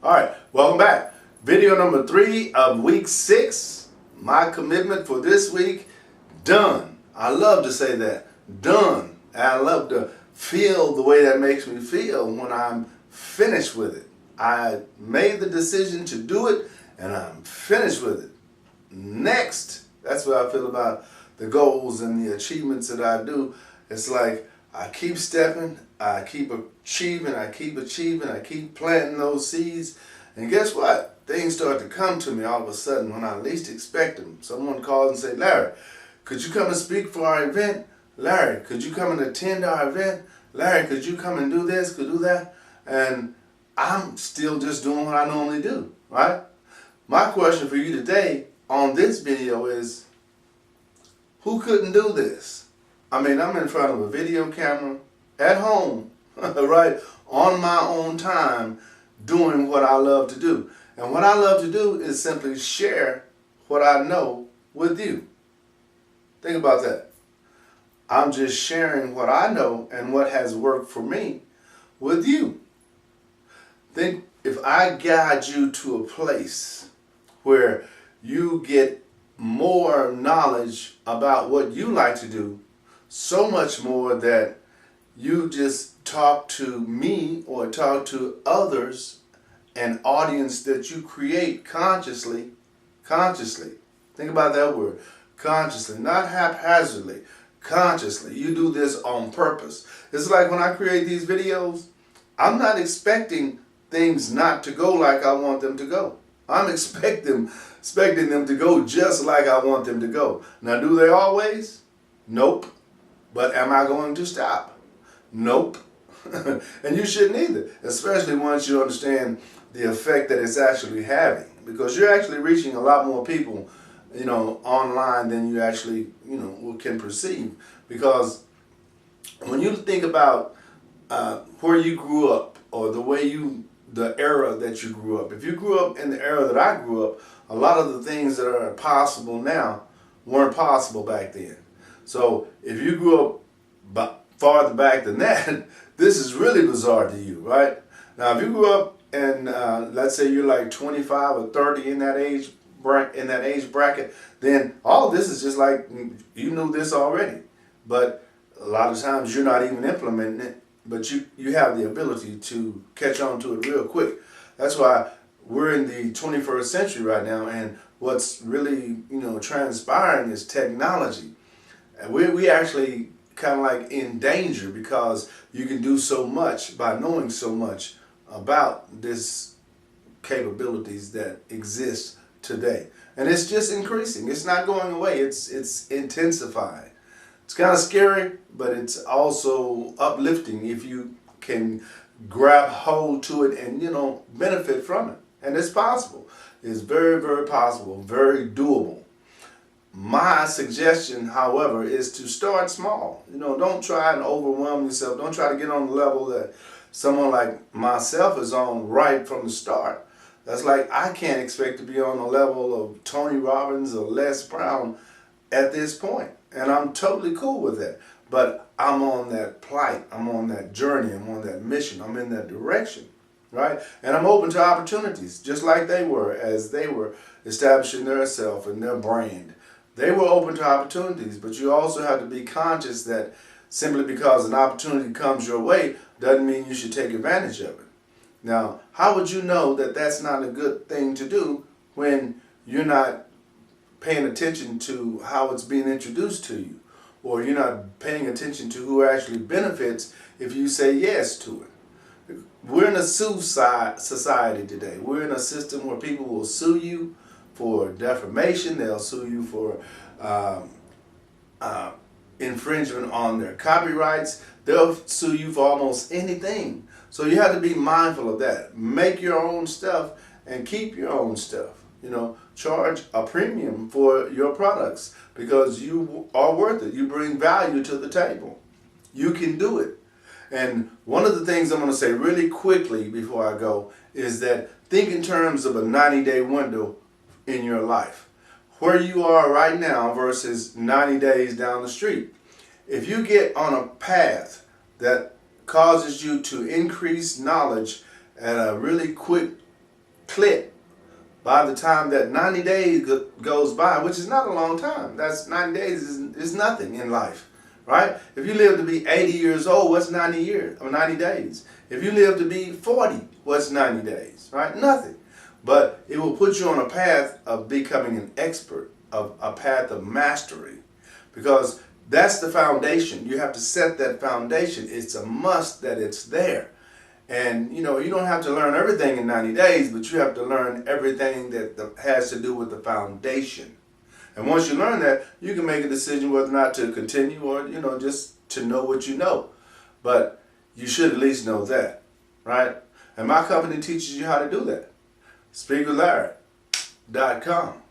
All right, welcome back. Video number 3 of week 6. My commitment for this week, done. I love to say that, done. And I love to feel the way that makes me feel when I'm finished with it. I made the decision to do it and I'm finished with it. Next, that's what I feel about the goals and the achievements that I do. It's like I keep stepping, I keep achieving, I keep planting those seeds. And guess what? Things start to come to me all of a sudden when I least expect them. Someone calls and say, Larry, could you come and speak for our event? Larry, could you come and attend our event? Larry, could you come and do this, could do that? And I'm still just doing what I normally do, right? My question for you today on this video is, who couldn't do this? I mean, I'm in front of a video camera at home, right, on my own time, doing what I love to do. And what I love to do is simply share what I know with you. Think about that. I'm just sharing what I know and what has worked for me with you. Think if I guide you to a place where you get more knowledge about what you like to do, so much more that you just talk to me or talk to others, an audience that you create consciously. Think about that word, consciously, not haphazardly, consciously. You do this on purpose. It's like when I create these videos, I'm not expecting things not to go like I want them to go. I'm expecting them to go just like I want them to go. Now, do they always? Nope. But am I going to stop? Nope. And you shouldn't either, especially once you understand the effect that it's actually having, because you're actually reaching a lot more people, online than you actually, can perceive. Because when you think about where you grew up or the era that you grew up, if you grew up in the era that I grew up, a lot of the things that are possible now weren't possible back then. So if you grew up farther back than that, this is really bizarre to you, right? Now, if you grew up and let's say you're like 25 or 30 in that age bracket, then all this is just like you knew this already. But a lot of times you're not even implementing it, but you have the ability to catch on to it real quick. That's why we're in the 21st century right now, and what's really transpiring is technology. And we actually kind of like in danger because you can do so much by knowing so much about this capabilities that exist today. And it's just increasing. It's not going away. It's intensifying. It's kind of scary, but it's also uplifting if you can grab hold to it and benefit from it. And it's possible. It's very, very possible, very doable. My suggestion, however, is to start small. Don't try and overwhelm yourself. Don't try to get on the level that someone like myself is on right from the start. That's like I can't expect to be on the level of Tony Robbins or Les Brown at this point. And I'm totally cool with that. But I'm on that plight. I'm on that journey. I'm on that mission. I'm in that direction, right? And I'm open to opportunities, just like they were as they were establishing their self and their brand. They were open to opportunities, but you also have to be conscious that simply because an opportunity comes your way doesn't mean you should take advantage of it. Now, how would you know that that's not a good thing to do when you're not paying attention to how it's being introduced to you, or you're not paying attention to who actually benefits if you say yes to it? We're in a suicide society today. We're in a system where people will sue you for defamation. They'll sue you for infringement on their copyrights. They'll sue you for almost anything. So you have to be mindful of that. Make your own stuff and keep your own stuff. Charge a premium for your products because you are worth it. You bring value to the table. You can do it. And one of the things I'm going to say really quickly before I go is that think in terms of a 90-day window in your life. Where you are right now versus 90 days down the street. If you get on a path that causes you to increase knowledge at a really quick clip. By the time that 90 days goes by, which is not a long time, that's 90 days is nothing in life, right? If you live to be 80 years old, what's 90 years or 90 days? If you live to be 40, what's 90 days, right? Nothing. But it will put you on a path of becoming an expert, of a path of mastery, because that's the foundation. You have to set that foundation. It's a must that it's there. And you don't have to learn everything in 90 days, but you have to learn everything that has to do with the foundation. And once you learn that, you can make a decision whether or not to continue or, just to know what you know. But you should at least know that, right? And my company teaches you how to do that. SpeakWithLarry.com.